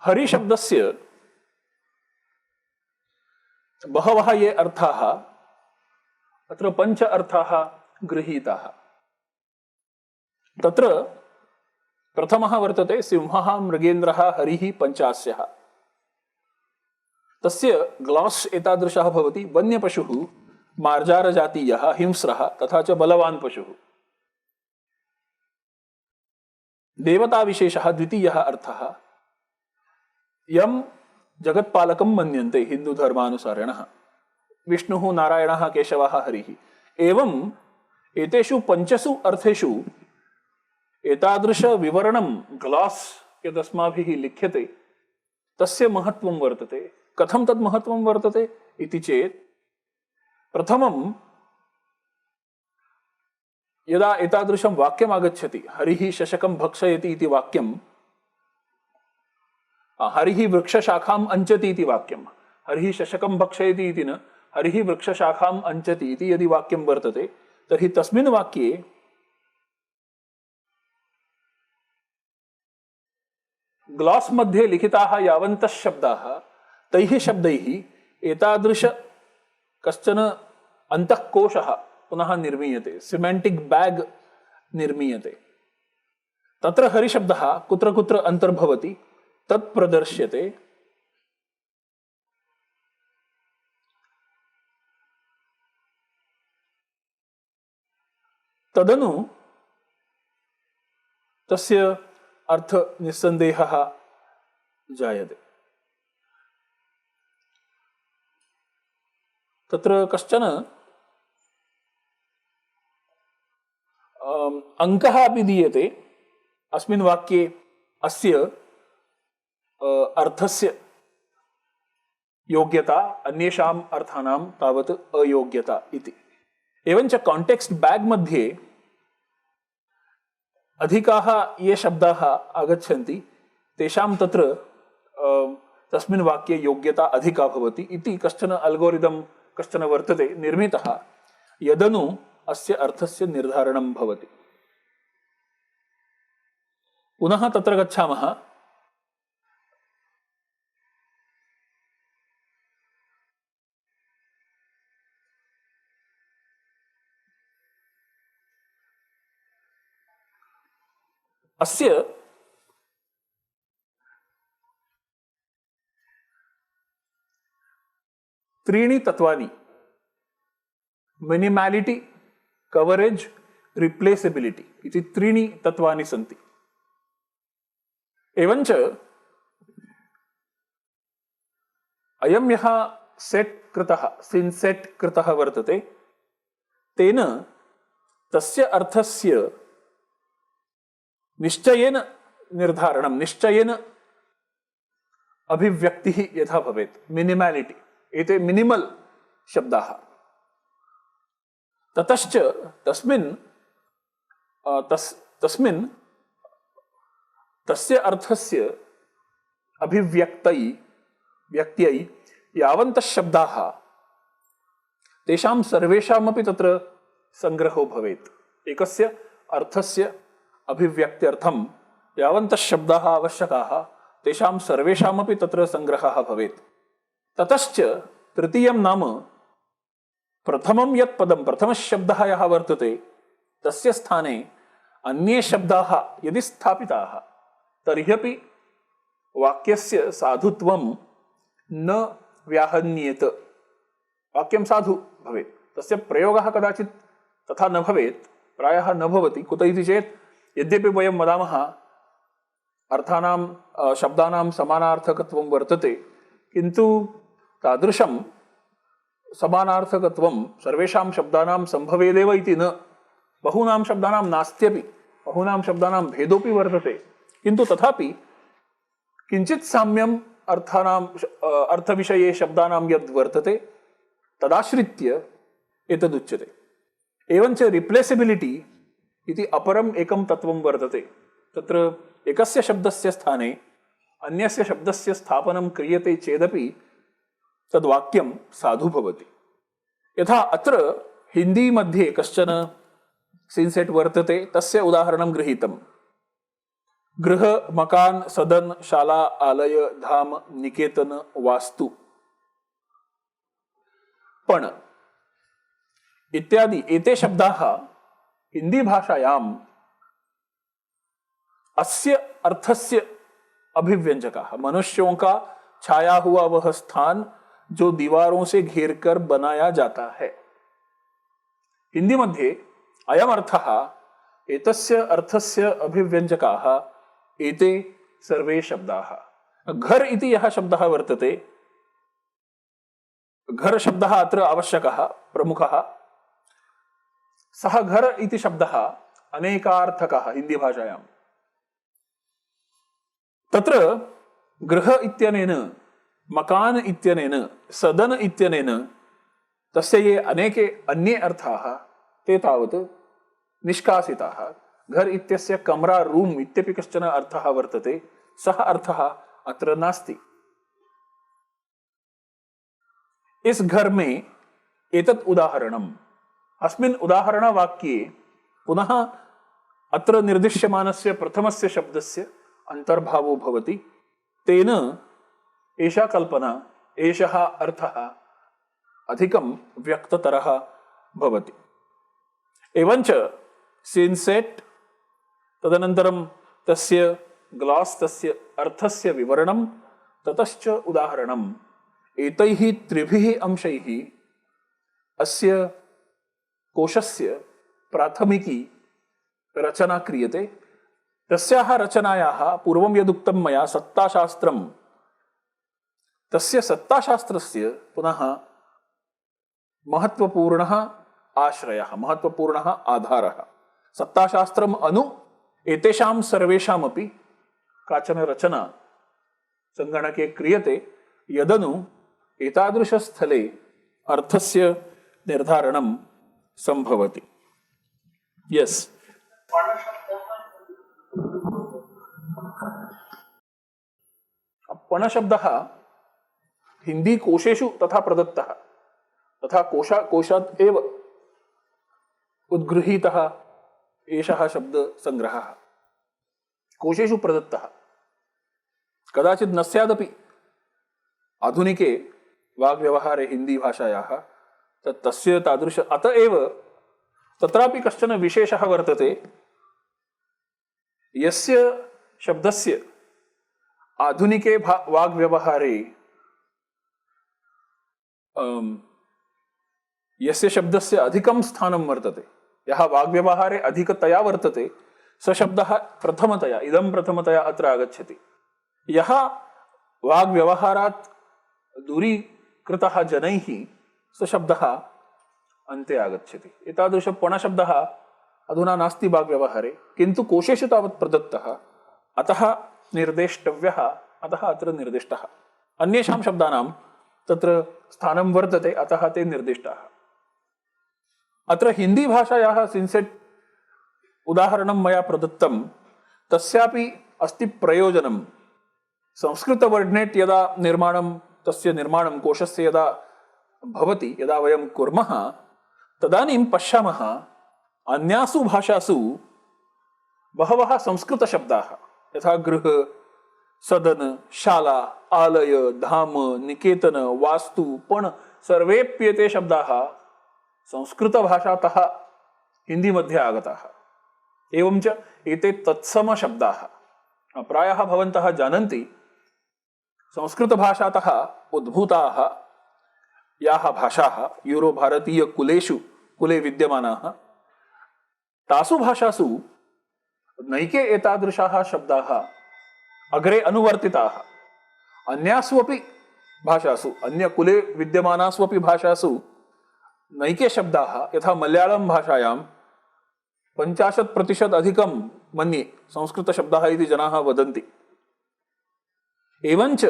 हरि शब्दस्य बहवः ये अर्थाः, अत्र पञ्च अर्थाः गृहीताः। तत्र प्रथमः वर्तते सिंहः मृगेन्द्रः हरिः पञ्चास्यः। तस्य ग्लॉस् एतादृशः भवति, वन्यपशुः, मार्जारजातीयः, हिंस्रः तथा च बलवान् पशुः। देवताविशेषः द्वितीयः अर्थः, यं जगत्पालकं मन्यन्ते हिन्दुधर्मानुसारिणः, विष्णुः नारायणः केशवः हरिः। एवम् एतेषु पञ्चसु अर्थेषु एतादृश विवरणं ग्लॉस् यदस्माभिः लिख्यते तस्य महत्त्वं वर्तते। कथं तद् महत्त्वं वर्तते इति चेत्, प्रथमं यदा एतादृशं वाक्यम् आगच्छति, हरिः शशकं भक्षयति इति वाक्यं, हरिः वृक्षशाखाम् अंचति इति वाक्यं, हरिः शशकं भक्षयति इति न, हरिः वृक्षशाखाम् अंचति इति यदि वाक्यं वर्तते, तर्हि तस्मिन् वाक्ये ग्लॉस् मध्ये लिखिताः यावन्तः शब्दाः, तैः शब्दैः एतादृश कश्चन अन्तःकोशः पुनः निर्मीयते, सिमेंटिक् बैग् निर्मीयते। तत्र हरिशब्दः कुत्र कुत्र अन्तर्भवति तत् प्रदर्श्यते। तदनु तस्य अर्थ निस्सन्देहः जायते। तत्र कश्चन अंकः अपि दीयते अस्मिन् वाक्ये अस्य अर्थस्य योग्यता, अन्येषाम् अर्थानां तावत् अयोग्यता इति। एवञ्च कांटेक्स्ट बैग मध्ये अधिकाः ये शब्दाः आगच्छन्ति तेषां तत्र तस्मिन् वाक्ये योग्यता अधिका भवति इति कश्चन अल्गोरिदम् कश्चन वर्तते निर्मितः, यदनु अस्य अर्थस्य निर्धारणं भवति। पुनः तत्र गच्छामः। अस्य त्रीणि तत्वानि मिनिमालिटी, कवरेज, रिप्लेसेबिलिटी इति त्रीणि तत्वानि सन्ति। एवञ्च अयं यः सेट् कृतः, सिन् सेट् कृतः वर्तते, तेन तस्य अर्थस्य निश्चयेन निर्धारणं, निश्चयेन अभिव्यक्तिः यथा भवेत्, मिनिमालिटी, एते मिनिमल् शब्दाः। ततश्च तस्मिन् तस्य अर्थस्य व्यक्त्यै यावन्तः शब्दाः, तेषां सर्वेषामपि तत्र संग्रहो भवेत्। एकस्य अर्थस्य अभिव्यक्त्यर्थं यावन्तः शब्दाः आवश्यकाः, तेषां सर्वेषामपि तत्र संग्रहः भवेत्। ततश्च तृतीयं नाम प्रथमं यत् पदं, प्रथमः शब्दः यः वर्तते, तस्य स्थाने अन्ये शब्दाः यदि स्थापिताः, तर्ह्यपि वाक्यस्य साधुत्वं न व्याहन्येत, वाक्यं साधु भवेत्। तस्य प्रयोगः कदाचित् तथा न भवेत्, प्रायः न भवति। कुत इति चेत् यद्यपि वयं वदामः अर्थानां शब्दानां समानार्थकत्वं वर्तते, किन्तु तादृशं समानार्थकत्वं सर्वेषां शब्दानां सम्भवेदेव इति न। बहूनां शब्दानां नास्त्यपि, बहूनां शब्दानां भेदोऽपि वर्तते, किन्तु तथापि किञ्चित् साम्यम् अर्थविषये शब्दानां यद् वर्तते, तदाश्रित्य एतदुच्यते। एवञ्च रिप्लेसेबिलिटी इति अपरम् एकं तत्वं वर्तते। तत्र एकस्य शब्दस्य स्थाने अन्यस्य शब्दस्य स्थापनं क्रियते चेदपि तद्वाक्यं साधु भवति। यथा अत्र हिंदी मध्ये कश्चन सिन्सेट् वर्तते, तस्य उदाहरणं गृहीतम्। गृह, मकान, सदन, शाला, आलय, धाम, निकेतन, वास्तु, पण इत्यादि एते शब्दाः हिंदी भाषायाम् अस्य अर्थस्य अभिव्यंजकाः। मनुष्यों का छाया हुआ वह स्थान जो दीवारों से घेरकर बनाया जाता है। हिंदी मध्ये अयम् अर्थः, एतस्य अर्थस्य अभिव्यंजकाः एते सर्वे शब्दाः। घर इति यः शब्दः वर्तते, घर शब्दः अत्र आवश्यकः, प्रमुखः। सः घर इति शब्दः अनेकार्थकः हिंदी भाषायां। तत्र गृह इत्यनेन, मकान इत्यनेन, सदन इत्यनेन तस्य ये अनेके अन्ये अर्थाः, ते तावत् निष्कासिताः। घर इत्यस्य कमरा, रूम इत्यपि कश्चन अर्थः वर्तते, सः अर्थः अत्र नास्ति। इस घर में एतत् उदाहरणम्। अस्मिन् उदाहरणवाक्ये पुनः अत्र निर्दिश्यमानस्य प्रथमस्य शब्दस्य अंतर्भावो भवति। तेन एषा कल्पना, एषः अर्थः अधिकं व्यक्ततरः भवति। एवञ्च सिन्सेट्, तदनन्तरं तस्य ग्लास्, तस्य अर्थस्य विवरणं, ततश्च उदाहरणम्, एतैः त्रिभिः अंशैः अस्य कोशस्य प्राथमिकी रचना क्रियते। तस्याः रचनायाः पूर्वं यदुक्तं मया सत्ताशास्त्रं, तस्य सत्ताशास्त्रस्य पुनः महत्वपूर्णः आश्रयः, महत्वपूर्णः आधारः। सत्ताशास्त्रम् अनु एतेषां सर्वेषामपि काचन रचना सङ्गणके क्रियते, यदनु एतादृशस्थले अर्थस्य निर्धारणं संभवति। यस, पण शब्दः हिंदी कोशेषु तथा प्रदत्तः, तथा कोशात् एव उद्गृहीतः एषः शब्द संग्रहः, कोशेषु प्रदत्तः। कदाचित् न स्यादपि आधुनिके वाग्व्यवहारे हिंदी भाषायाः तस्य तादृश, अत एव तत्रापि कश्चन विशेषः वर्तते। यस्य शब्दस्य आधुनिके वाग्व्यवहारे यस्य शब्दस्य अधिकं स्थानं वर्तते, यः वाग्व्यवहारे अधिकतया वर्तते, स शब्दः प्रथमतया, इदं प्रथमतया अत्र आगच्छति। यः वाग्व्यवहारात् दूरीकृतः जनैः, स शब्दः अन्ते आगच्छति। एतादृशपणशब्दः अधुना नास्ति वाग्व्यवहारे, किन्तु कोशेषु तावत् प्रदत्तः, अतः निर्देष्टव्यः, अतः अत्र निर्दिष्टः। अन्येषां शब्दानां तत्र स्थानं वर्तते, अतः ते निर्दिष्टाः। अत्र हिन्दीभाषायाः सिन्सेट् उदाहरणं मया प्रदत्तं, तस्यापि अस्ति प्रयोजनं। संस्कृतवर्डनेट् यदा तस्य निर्माणं कोशस्य यदा भवति, यदा वयं कुर्मः, तदानीं पश्यामः अन्यासु भाषासु बहवः संस्कृतशब्दाः, यथा गृह, सदन, शाला, आलय, धाम, निकेतन, वास्तु, पण, सर्वेप्येते शब्दाः संस्कृतभाषातः हिंदी मध्ये आगताः। एवञ्च एते तत्समशब्दाः। प्रायः भवन्तः जानन्ति, संस्कृतभाषातः उद्भूताः याः भाषाः यूरोभारतीयकुलेषु कुले विद्यमानाः, तासु भाषासु नैके एतादृशाः शब्दाः अग्रे अनुवर्तिताः। अन्यासु अपि भाषासु, अन्यकुले विद्यमानासु अपि भाषासु नैके शब्दाः, यथा मलयाळं भाषायां 50% अधिकं मन्ये संस्कृतशब्दाः इति जनाः वदन्ति। एवञ्च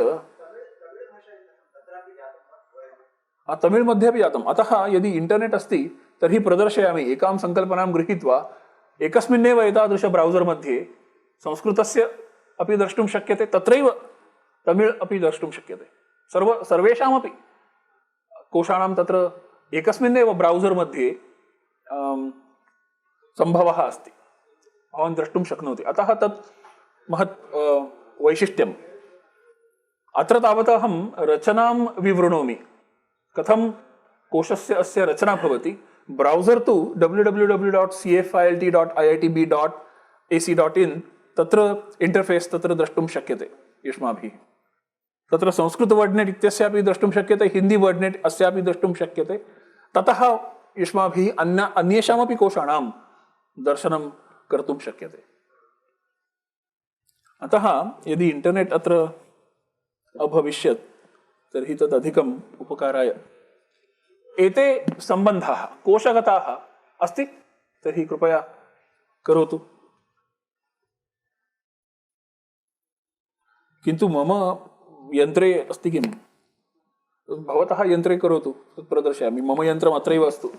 तमिळ् मध्ये अपि जातम्। अतः यदि इंटरनेट् अस्ति तर्हि प्रदर्शयामि। एकां सङ्कल्पनां गृहीत्वा एकस्मिन्नेव एतादृश ब्रौसर् मध्ये संस्कृतस्य अपि द्रष्टुं शक्यते, तत्रैव तमिळ् अपि द्रष्टुं शक्यते। सर्वेषामपि कोशाणां तत्र एकस्मिन्नेव ब्रौसर् मध्ये सम्भवः अस्ति, भवान् द्रष्टुं शक्नोति। अतः तत् महत् वैशिष्ट्यम्। अत्र तावत् अहं रचनां विवृणोमि, कथं कोशस्य अस्य रचना भवति। ब्रौसर् तु www.cfilt.iitb.ac.in, तत्र इंटरफेस तत्र द्रष्टुं शक्यते युष्माभिः। तत्र संस्कृतवर्डनेट् इत्यस्यापि द्रष्टुं शक्यते, हिंदी वर्डनेट् अस्यापि द्रष्टुं शक्यते। ततः युष्माभिः अन्येषामपि कोशाणां दर्शनं कर्तुं शक्यते। अतः यदि इंटरनेट् अत्र अभविष्यत् तर्हि तद् अधिकम् उपकाराय। एते सम्बन्धाः कोशगताः अस्ति तर्हि कृपया करोतु। किन्तु मम यन्त्रे अस्ति किम्? भवतः यन्त्रे करोतु, तत् प्रदर्शयामि। मम यन्त्रम् अत्रैव अस्तु।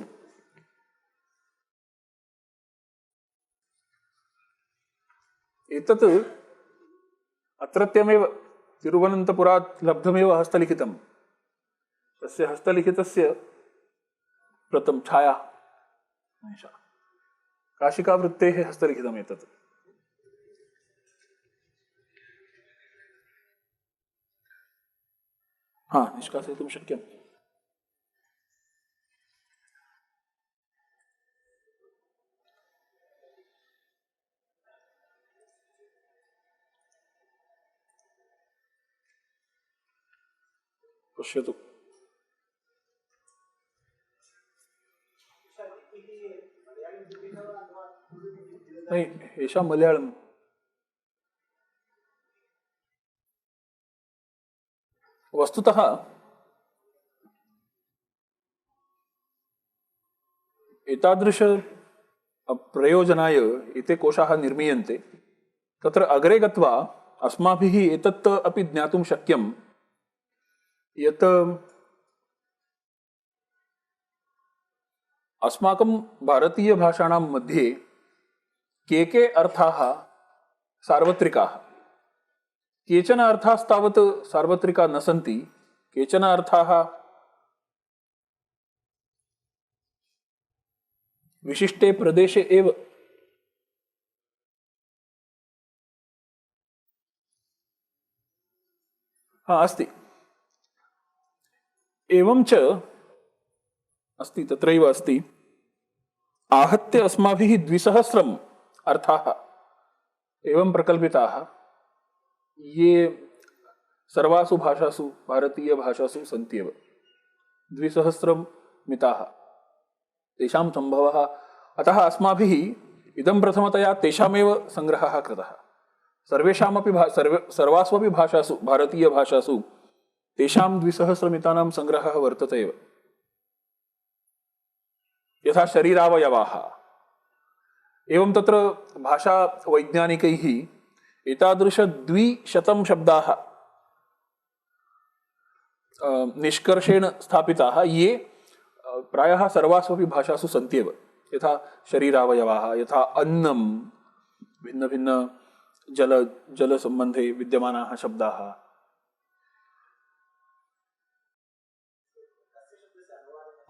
एतत् अत्रत्यमेव तिरुवनन्तपुरात् लब्धमेव हस्तलिखितं। तस्य हस्तलिखितस्य प्रथम छाया काशिकावृत्तेः हस्तलिखितम् एतत्। निष्कासयितुं शक्यम्। पश्यतु। नहीं, एषा मलयाळम्। वस्तुतः एतादृश प्रयोजनाय एते कोशाः निर्मीयन्ते। तत्र अग्रे गत्वा अस्माभिः एतत् अपि ज्ञातुं शक्यं यत् अस्माकं भारतीयभाषाणां मध्ये के अर्थाः सार्वत्रिकाः। केचन अर्थास्तावत् सार्वत्रिका न सन्ति, केचन अर्थाः विशिष्टे प्रदेशे एव। अस्ति। एवञ्च अस्ति, तत्रैव अस्ति। आहत्य अस्माभिः 200 अर्थाः एवं प्रकल्पिताः, ये सर्वासु भाषासु भारतीयभाषासु सन्त्येव। 200 मिताः। तेषां सम्भवः। अतः अस्माभिः इदं प्रथमतया तेषामेव सङ्ग्रहः कृतः। सर्वेषामपि सर्वास्वपि भाषासु, भारतीयभाषासु तेषां 2सहस्रमितानां सङ्ग्रहः वर्तते एव। यथा शरीरावयवाः, एवं तत्र भाषावैज्ञानिकैः एतादृश 200 शब्दाः निष्कर्षेण स्थापिताः, ये प्रायः सर्वास्वपि भाषासु सन्ति एव। यथा शरीरावयवाः, यथा अन्नं, भिन्नभिन्न जलसम्बन्धे विद्यमानाः शब्दाः।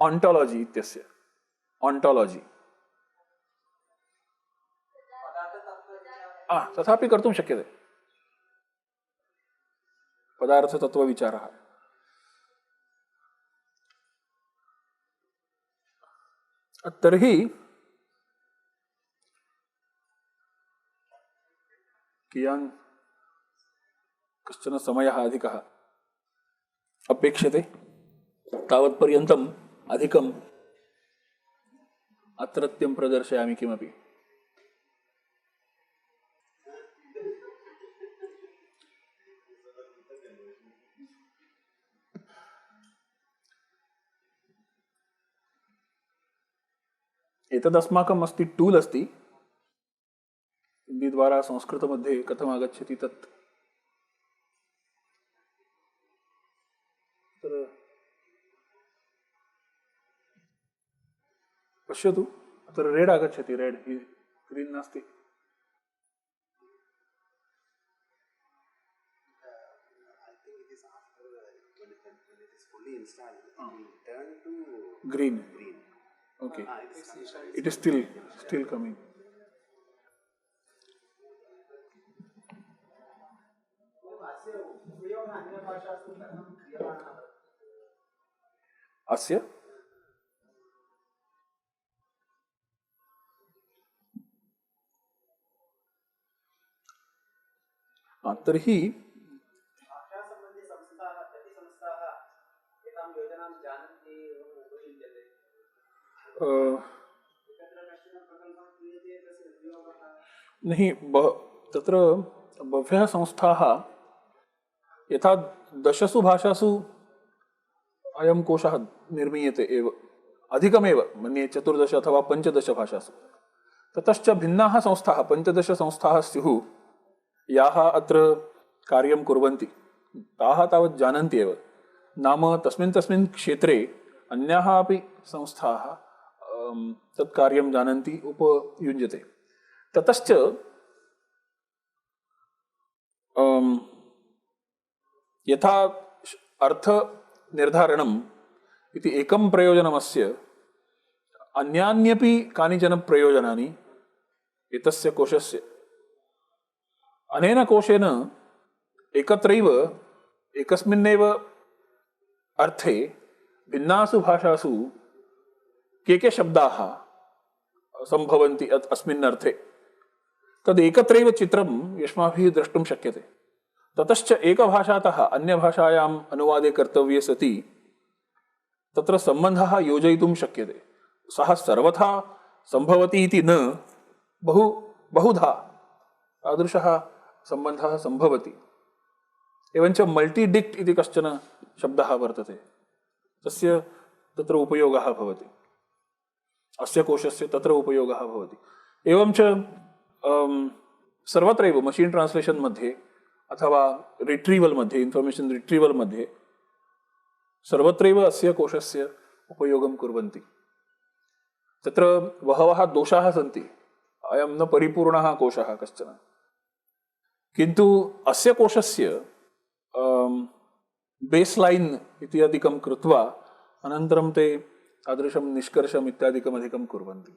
ऑन्टोलॉजी इत्यस्य, ऑन्टोलॉजी तथापि कर्तुं शक्यते, पदार्थतत्त्वविचारः। तर्हि कियान् कश्चन समयः अधिकः अपेक्षते, तावत्पर्यन्तम् अधिकम् अत्रत्यं प्रदर्शयामि किमपि। एतदस्माकम् अस्ति, टूल् अस्ति, हिंदी द्वारा संस्कृतमध्ये कथम् आगच्छति तत्। पश्यतु, अत्र रेड् आगच्छति, रेड्, ग्रीन् नास्ति। Green, okay, it is still coming. अस्य तर्हि नहीं, तत्र बह्व्यः संस्थाः, यथा 10 भाषासु अयं कोशः निर्मीयते एव, अधिकमेव मन्ये 14 अथवा 15 भाषासु। ततश्च भिन्नाः संस्थाः, 15 संस्थाः स्युः, याः अत्र कार्यं कुर्वन्ति, ताः तावत् जानन्ति एव। नाम तस्मिन् क्षेत्रे अन्याः अपि संस्थाः तत् कार्यं जानन्ति, उपयुञ्जते। ततश्च यथा अर्थनिर्धारणम् इति एकं प्रयोजनमस्य, अन्यान्यपि कानिचन प्रयोजनानि एतस्य कोशस्य। अनेन कोशेन एकत्रैव एकस्मिन्नेव अर्थे भिन्नासु भाषासु के शब्दाः सम्भवन्ति अस्मिन् अर्थे, तदेकत्रैव चित्रं युष्माभिः द्रष्टुं शक्यते। ततश्च एकभाषातः अन्यभाषायाम् अनुवादे कर्तव्ये सति तत्र सम्बन्धः योजयितुं शक्यते। सः सर्वथा सम्भवति इति न, बहुधा तादृशः सम्बन्धः सम्भवति। एवञ्च मल्टीडिक्ट् इति कश्चन शब्दः वर्तते, तस्य तत्र उपयोगः भवति, अस्य कोशस्य तत्र उपयोगः भवति। एवञ्च सर्वत्रैव मशीन् ट्रान्स्लेशन् मध्ये अथवा रिट्रीवल् मध्ये, इन्फर्मेशन् रिट्रीवल् मध्ये सर्वत्रैव अस्य कोशस्य उपयोगं कुर्वन्ति। तत्र बहवः दोषाः सन्ति, अयं न परिपूर्णः कोशः कश्चन, किन्तु अस्य कोशस्य बेस्लैन् इत्यादिकं कृत्वा अनन्तरं ते तादृशं निष्कर्षम् इत्यादिकम् अधिकं कुर्वन्ति।